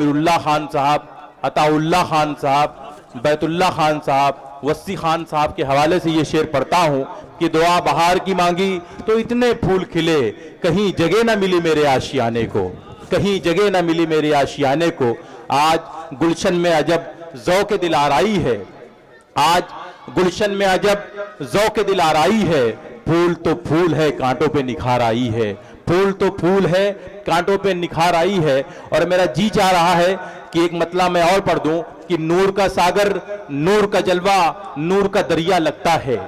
अमीरुल्लाह खान साहब, अताउल्लाह खान साहब, बैतुल्लाह खान साहब, वस्सी खान साहब के हवाले से ये शेर पढ़ता हूँ कि दुआ बहार की मांगी तो इतने फूल खिले, कहीं जगह ना मिली मेरे आशियाने को, कहीं जगह ना मिली मेरे आशियाने को। आज गुलशन में अजब ज़ौक़ दिल आराई है, आज गुलशन में अजब ज़ौक़ दिल आराई है। फूल तो फूल है कांटों पे निखार आई है, फूल तो फूल है कांटों पे निखार आई है। और मेरा जी चाह रहा है कि एक मतला मैं और पढ़ दूं कि नूर का सागर, नूर का जलवा, नूर का दरिया लगता है।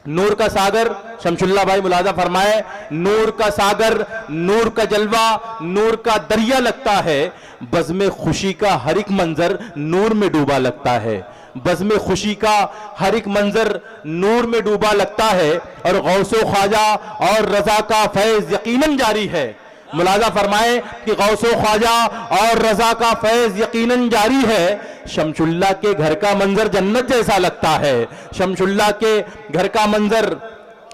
नूर का सागर, शमशुल्लाह भाई मुलाजा फरमाए, नूर का सागर, नूर का जलवा, नूर का दरिया लगता है। बज़्म खुशी का हर एक मंजर नूर में डूबा लगता है, बज़्म खुशी का हर एक मंजर नूर में डूबा लगता है। और गौसो ख्वाजा और रजा का फैज यकीनन जारी है। मुलाजा फरमाए कि गौसो ख्वाजा और रजा का फैज यकीनन जारी है। शमशुल्लाह के घर का मंजर जन्नत जैसा लगता है, शमशुल्लाह के घर का मंजर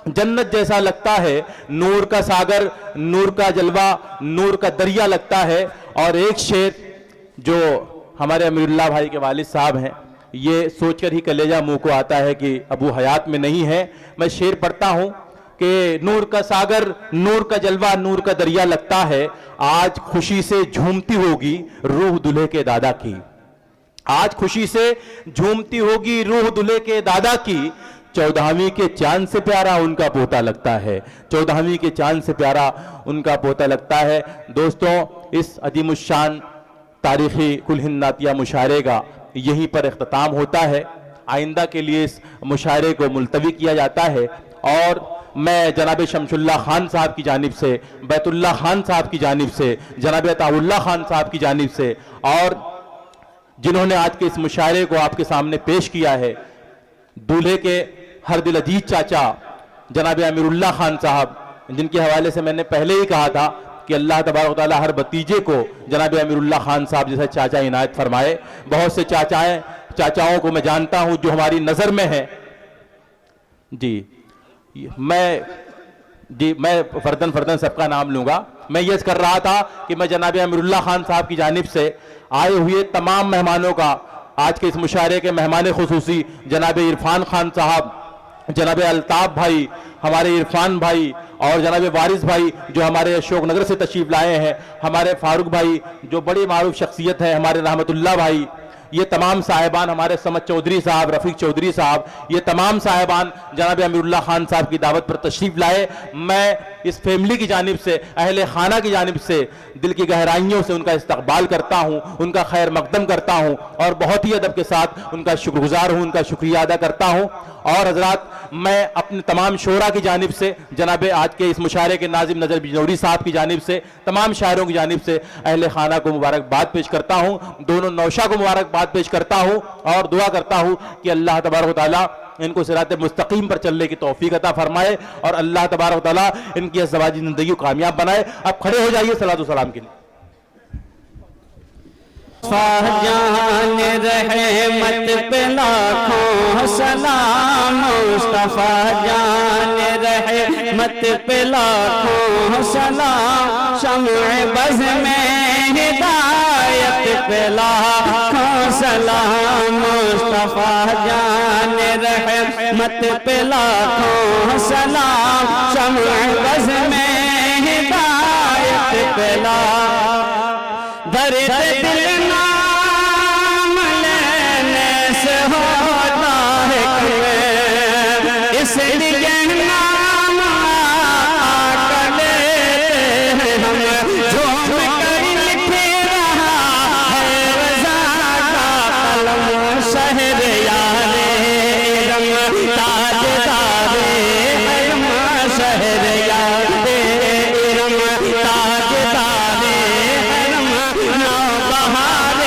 जन्नत जैसा लगता है। नूर का सागर, नूर का जलवा, नूर का दरिया लगता है। और एक शेर जो हमारे अमीरुल्लाह भाई के वालिद साहब हैं, ये सोचकर ही कलेजा मुंह को आता है कि अबू हयात में नहीं है। मैं शेर पढ़ता हूं कि नूर का सागर, नूर का जलवा, नूर का दरिया लगता है। आज खुशी से झूमती होगी रूह दुल्हे के दादा की, आज खुशी से झूमती होगी रूह दुल्हे के दादा की। 14वीं के चांद से प्यारा उनका पोता लगता है, 14वीं के चांद से प्यारा उनका पोता लगता है। दोस्तों, इस अजीमुश्शान तारीखी कुल हिंद नातिया मुशायरे का यहीं पर इख्तिताम होता है। आइंदा के लिए इस मुशायरे को मुलतवी किया जाता है। और मैं जनाब शमशुल्लाह खान साहब की जानिब से, बैतुल्लाह खान साहब की जानिब से, जनाब अताउल्लाह खान साहब की जानिब से, और जिन्होंने आज के इस मुशायरे को आपके सामने पेश किया है, दूल्हे के हर दिल अजीज चाचा जनाब अमीरुल्लाह खान साहब, जिनके हवाले से मैंने पहले ही कहा था कि अल्लाह तबारक व तआला हर भतीजे को जनाब अमीरुल्लाह खान साहब जैसा चाचा इनायत फरमाए। बहुत से चाचाओं को मैं जानता हूं जो हमारी नज़र में है। मैं फर्दन सबका नाम लूंगा। मैं ये कर रहा था कि मैं जनाब अमीरुल्लाह खान साहब की जानिब से आए हुए तमाम मेहमानों का, आज के इस मुशायरे के मेहमान खुसूसी जनाब इरफान खान साहब, जनाब अल्ताफ भाई, हमारे इरफान भाई, और जनाब वारिस भाई जो हमारे अशोकनगर से तशरीफ लाए हैं, हमारे फारूक भाई जो बड़ी मारूफ शख्सियत है, हमारे रहमतुल्लाह भाई, ये तमाम साहिबान, हमारे समद चौधरी साहब, रफ़ीक चौधरी साहब, ये तमाम साहिबान जनाब अमीरुल्लाह खान साहब की दावत पर तशरीफ लाए। मैं इस फैमिली की जानिब से, अहले खाना की जानिब से दिल की गहराइयों से उनका इस्तकबाल करता हूँ, उनका खैर मकदम करता हूँ और बहुत ही अदब के साथ उनका शुक्रगुजार हूँ, उनका शुक्रिया अदा करता हूँ। और हजरात, मैं अपने तमाम शोरा की जानिब से, जनाब आज के इस मुशायरे के नाजिम नजर बिजनौरी साहब की जानिब से, तमाम शायरों की जानिब से अहले खाना को मुबारकबाद पेश करता हूँ, दोनों नौशा को मुबारकबाद पेश करता हूँ और दुआ करता हूँ कि अल्लाह तबारक व तआला इनको सिरात मुस्तकीम पर चलने की तौफीक अता फरमाए और अल्लाह तबारक व तआला इनकी ज़वाजी ज़िंदगी को कामयाब बनाए। अब खड़े हो जाइए सलातो सलाम के लिए। जान रहमत पे लाखों सलाम, मुस्तफा जान रहमत पे लाखों सलाम, शम्अ बज़ में हिदायत पे लाखों सलाम, मुस्तफा जान रहमत पे लाखों सलाम, शम्अ बज़ में हिदायत पे लाखों, दर्द दिल नाम लेने से होता है कमे, इसलिए नाम आकर लेते हैं हम, झूम कर लिख रहा है रज़ा का कलम, शहर यारे रम ताजदारे हरम, शहर यारे रम ताजदारे हरम, नौ बहार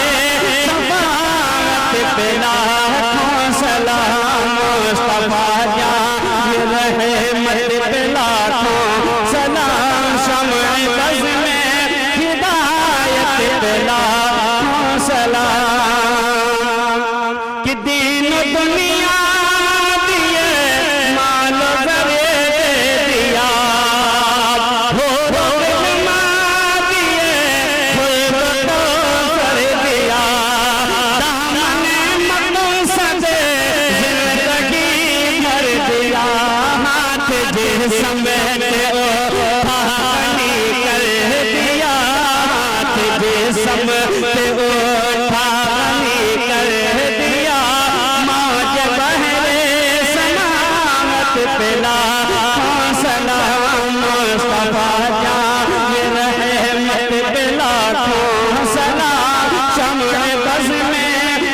जिस्म पे उठा बनी कर दिया मौज बहरे सलामत पे लाखों सलाम मुस्तफा जान रहमत पे लाखों सलाम शम्स बज़ में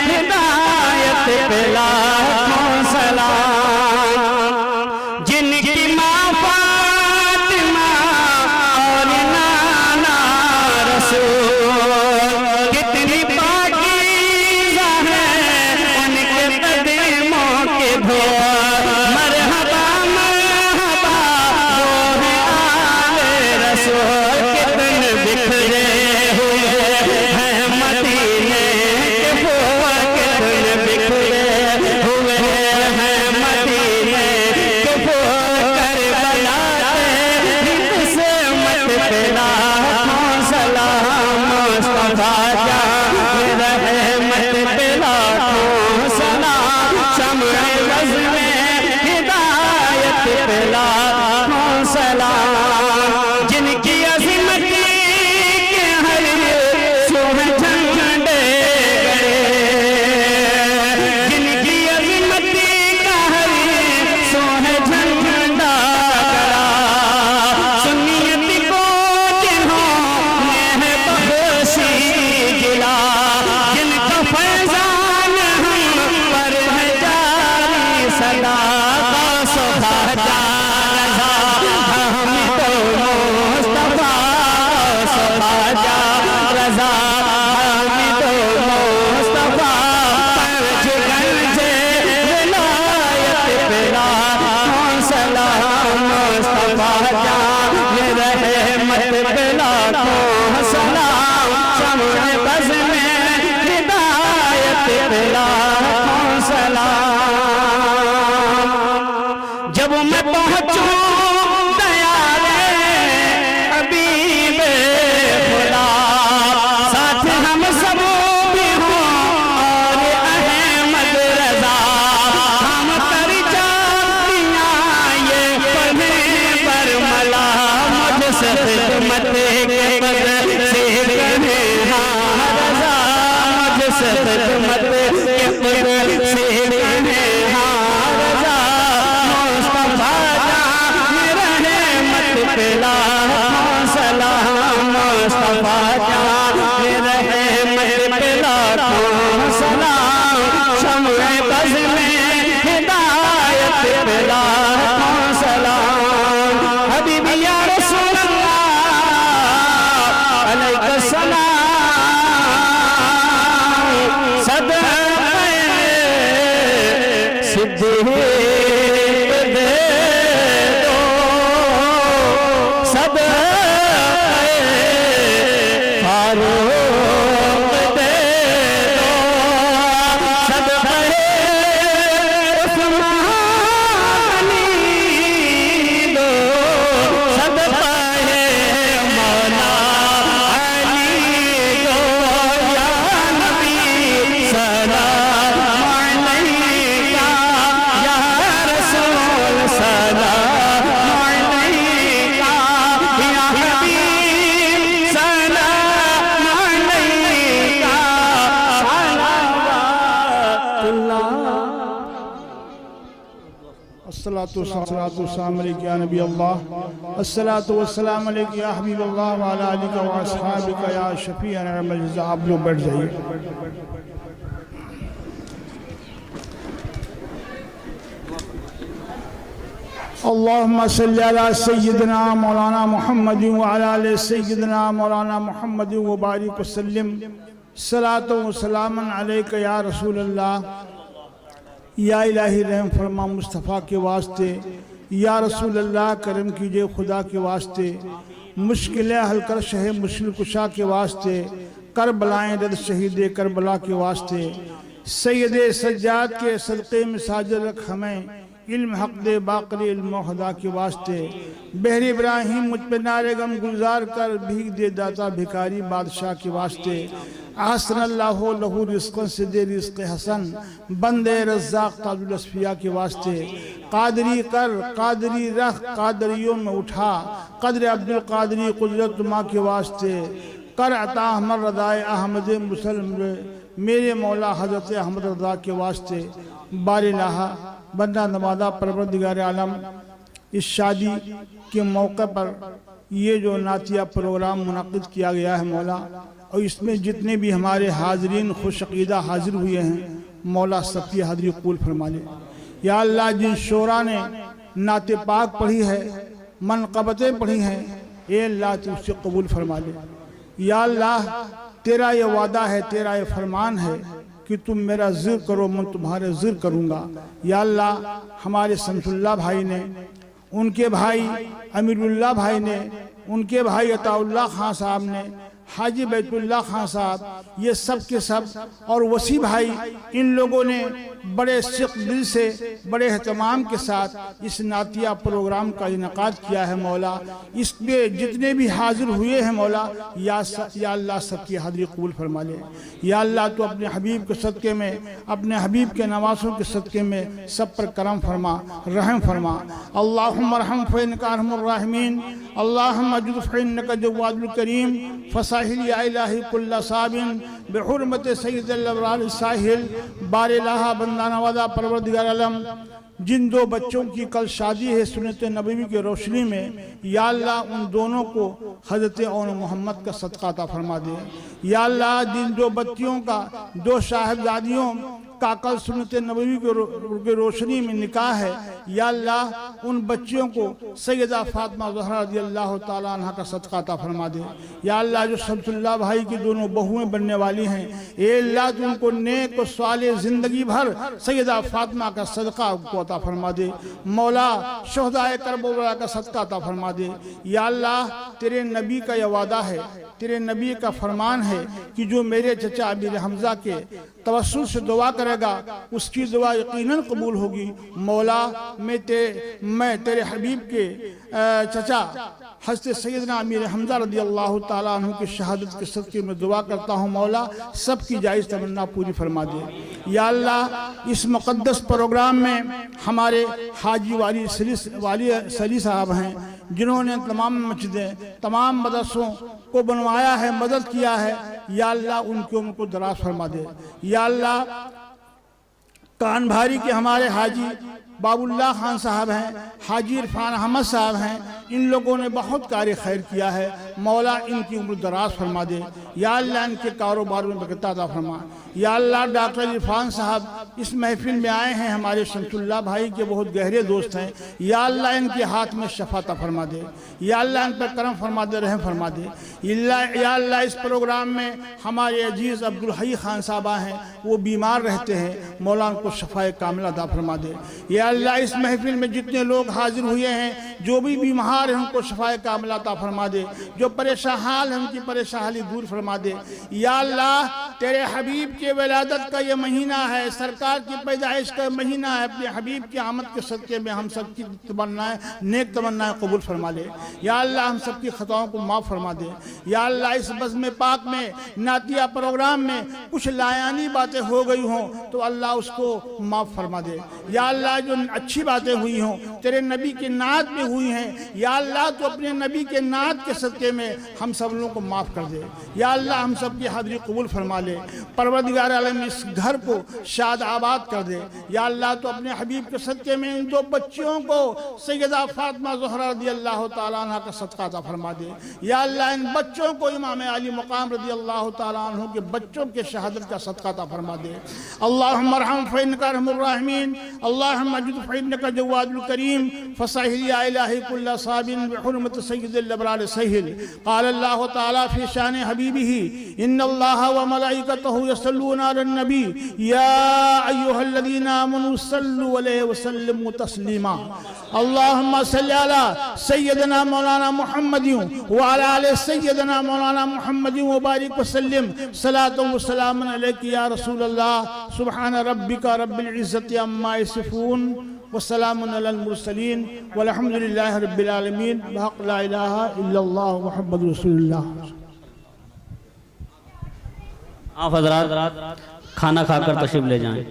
हिदायत पे लाखों सलाम जिनकी माँ फातिमा और नाना रसूल कितनी पाकीज़ा है उनके कदमों के धूल मरहबा मरहबा वो है आले रसूल कितने बिखरे हुए हैं मदीने के फूल कितने बिखरे हुए हैं मदीने के फूल करबला के किस्मत पे लाखों सलाम मुस्तफा जान रहमत पे लाखों सलाम शम्स बज़ में हिदायत पे लाखों सलाम जिनकी अज़मत के हर सुह झंडे गड़े जिनकी अज़मत का हर सुह झंडा गड़ा सुन्नियत को जिन्होंने बख्शी जिला जिनका फैज़ान हम पर है जारी सदा सोहा जा रज़ा हम तो मुस्तफा सोहा जा रज़ा हम तो मुस्तफा पंज गंजे विलायत पे लाखों सलाम मुस्तफा जान रहमत पे लाखों सलाम शम्स बज़ में हिदायत पे लाखों सलाम जब मैं पहुंचूं दयाले हबीबे खुदा साथ हम सब भी हों और अहमद रजा हम कर जातियां ये पढ़े बरमला मुझसे खिदमत के पद से कहे हाँ रजा मुझसे खिदमत के पद से कहे हाँ रजा मुस्तफा जान रहमत पे लाखों सलाम मुस्तफा जान रहमत पे लाखों सलाम शम्स बज़ में हिदायत पे लाखों सलाम हबीबी या रसूल अल्लाह अलैहि सलाम सदक़े सिद्दीक़ दे दो सदक़े फारूक दे दो सदक़े उस्मानी दो सदक़े मौला अली दो या नबी सलाम अलैका या रसूल सलाम अलैका या हबीब सलाम अलैका अस्सलातु वस्सलाम अलैका या नबी अल्लाह अस्सलातु वस्सलाम अलैका या हबीब अल्लाह व अला आलिका व अस्हाबिका या शफीअना अल जज़ा। आप लोग बैठ जाइए। अल्लाहुम्मा सल्लि अला सय्यिदना मौलाना मुहम्मद व अला आलि सय्यिदना मौलाना मुहम्मद व बारिक वसल्लिम सलातो व सलामन अलैका या रसूल अल्लाह। या इलाही रहम फरमा मुस्तफ़ा के वास्ते, या रसूल अल्लाह करम कीजिए खुदा के वास्ते, मुश्किलें हल कर शहे मुश्किल कुशा के वास्ते, कर बलाएँ रद शहीद करबला के वास्ते, सैयद सज्जाद के सदक़े में साजर रख हमें, इल्म हक दे बाक़री इल्म खुदा के वास्ते, बहर इब्राहिम मुझ पे नारे गम गुजार कर भीग दे दाता भिखारी बादशाह के वास्ते, आसन अल्लाह लहू रिज़्क़न से दे रिज़्क़ हसन, बंदे रज़्ज़ाक़ ताजुल अस्फ़िया के वास्ते, कादरी कर कादरी रख कादरियों में उठा, क़द्र अब्दुल कादरी कुदरत माँ के वास्ते, कर अता हमर रदाए अहमद मुसलम मेरे मौला हज़रत अहमद रदा के वास्ते बारिलाहा बंदा नवादा परवरदिगार आलम इस शादी के मौके पर ये जो नातिया प्रोग्राम मुनक़िद किया गया है मौला, और इसमें जितने भी हमारे हाजरीन खुशअक़ीदा हाजिर हुए हैं मौला सबकी हाज़िरी कबूल फरमा ले। या अल्लाह जिन शोरा ने नाते पाक पढ़ी है, मनक़बतें पढ़ी हैं, ए अल्लाह तू उससे कबूल फरमा ले। या अल्लाह तेरा ये वादा है, तेरा ये फरमान है कि तुम मेरा ज़िक्र करो मैं तुम्हारे ज़िक्र करूँगा। या अल्लाह हमारे शमसुल्लाह भाई ने, उनके भाई अमीरुल्लाह भाई ने, उनके भाई अताउल्लाह खान साहब ने, हाजी बैतुल्लाह खान साहब, ये सब के सब और वसी भाई, इन लोगों ने बड़े सिख दिल से बड़े एहतमाम के साथ इस नातिया प्रोग्राम का इनकाद किया है मौला। इसमें जितने भी हाजिर हुए हैं मौला, या अल्लाह सबकी हाजिरी कबूल फरमा ले। या अल्लाह तो अपने हबीब के सदक़े में, अपने हबीब के नवासों के सदक़े में सब पर करम फरमा, रहम फरमा। अल्लाहुम्मा रहम फ़इन्नका अरहमुर राहिमीन, अल्लाहुम्मा जुद फ़इन्नका जव्वादुल करीम, फसाहिल या इलाही कुल्ला साबिन बिहुर्मत सय्यिदिल अबरार साहिल बारिलाहा बंदा नवादा परवरदिगार आलम। जिन दो बच्चों की कल शादी है सुन्नत नबवी की रोशनी में, या अल्लाह उन दोनों को हज़रत और मोहम्मद का सदका अता फरमा दे। या अल्लाह जिन दो बच्चियों का, दो साहिबजादियों का कल सुन्नत नबवी की रोशनी में निकाह है, या अल्लाह उन बच्चियों को सैयदा फातिमा ज़हरा रज़ियल्लाहु ताला अन्हा का सदका अता फरमा दे। या अल्लाह जो शमसुल्लाह भाई की दोनों बहुएं बनने वाली हैं, ए अल्लाह तो उनको नेक और साले ज़िंदगी भर सैयदा फातिमा का सदका को अता फरमा दे। मौला शुहदाए करबला का सदका अता फरमा दे। या अल्लाह तेरे नबी का यह वादा है, तेरे नबी का फरमान है कि जो मेरे चचा अमीर हमज़ा के तवस्सुल से दुआ करेगा उसकी दुआ यकीनन कबूल होगी। मौला मैं तेरे हबीब के चचा हज़रत सैयदना अमीर हमज़ा रज़ियल्लाहु ताला अन्हु की शहादत के सदक़े में दुआ करता हूँ मौला सबकी जायज़ तमन्ना पूरी फरमा दे। या अल्लाह इस मुक़द्दस प्रोग्राम में हमारे हाजी वाली सली साहब हैं, जिन्होंने तमाम मस्जिदें, तमाम मदरसों को बनवाया है, मदद किया है। या अल्लाह उनकी उम्र को दराज फरमा दे। या अल्लाह कान भारी के हमारे हाजी बाबुल्लाह खान साहब हैं, हाजी इरफान अहमद साहब हैं, इन लोगों ने बहुत कार्य खैर किया है। मौला इनकी उम्र दराज फरमा दे। या अल्लाह इनके कारोबार में बरकत अता फरमा। या अल्लाह डॉक्टर इरफान साहब इस महफिल में आए हैं, हमारे शमसुल्लाह भाई के बहुत गहरे दोस्त हैं। या अल्लाह इनके हाथ में शफा अता फरमा दे। या अल्लाह इन पर करम फरमा दे, रहम फरमा दे। या अल्लाह इस प्रोग्राम में हमारे अजीज़ अब्दुल हई खान साहबा हैं, वो बीमार रहते हैं, मौला उनको शफाए कामिला अता फरमा दे। या अल्लाह इस महफिल में जितने लोग हाजिर हुए हैं, जो भी बीमार हैं उनको शफाए कामिला अता फरमा दे। जो परेशान हाल है उनकी परेशानी दूर फरमा दे। या अल्लाह तेरे हबीब के विलादत का ये महीना है, सरकार की पैदाइश का महीना है, अपने हबीब की आमद के सदक़े में हम सब की तमन्नाएं, नेक तमन्नाएं कबूल फरमा ले। या अल्लाह हम सब की खताओं को माफ़ फरमा दे। या अल्लाह इस बज़्म पाक में नातिया प्रोग्राम में कुछ लायानी बातें हो गई हों तो अल्लाह उसको माफ़ फरमा दे। या अल्लाह जो अच्छी बातें हुई हों तेरे नबी के नात में हुई हैं, या अल्लाह तो अपने नबी के नात के सदक़े में हम सब लोगों को माफ़ कर दे। या अल्लाह हम सब की हाज़िरी कबूल फरमा ले। परवरदिगार आलम इस घर को शाद आबाद कर दे। या अल्लाह तो अपने हबीब के सदक़े में इन दो बच्चियों को सैयदा फातिमा ज़हरा रज़ियल्लाहु ताला अन्हा का सदका अता फरमा दे। या अल्लाह इन बच्चों को इमाम अली मकाम रज़ियल्लाहु ताला अन्हु के बच्चों के शहादत का सदका अता फरमा दे। अल्लाहुम्मा रहम फ़इन्नका अरहमुर राहिमीन, अल्लाहुम्मा जुद फ़इन्नका जव्वादुल करीम, फसाहिल या इलाही कुल्ला साबिन बिहुर्मत सय्यिदिल अबरार सहिल। क़ाल अल्लाहु ताला फ़ी शान हबीबिही इन्नल्लाहा व मलाइकतहु यसल्लूना अलन नबी या अय्युहल्लज़ीना आमनू सल्लु अलैहि व सल्लिमू तस्लीमा। अल्लाहुम्मा सल्लि अला सय्यदना मौलाना मुहम्मदिन व अला आलि सय्यदना मौलाना मुहम्मदिन व बारिक व सल्लिम सलातन व सलामन अलैका या रसूल अल्लाह। सुब्हान रब्बिका रब्बिल इज़्ज़ति अम्मा यसिफून व सलामुन अलल मुरसलीन वल्हम्दुलिल्लाहि रब्बिल आलमीन। बहक़ ला इलाहा इल्लल्लाह मुहम्मदुर रसूलुल्लाह। आप हज़रात खाना खाकर तशरीफ़ ले जाएं।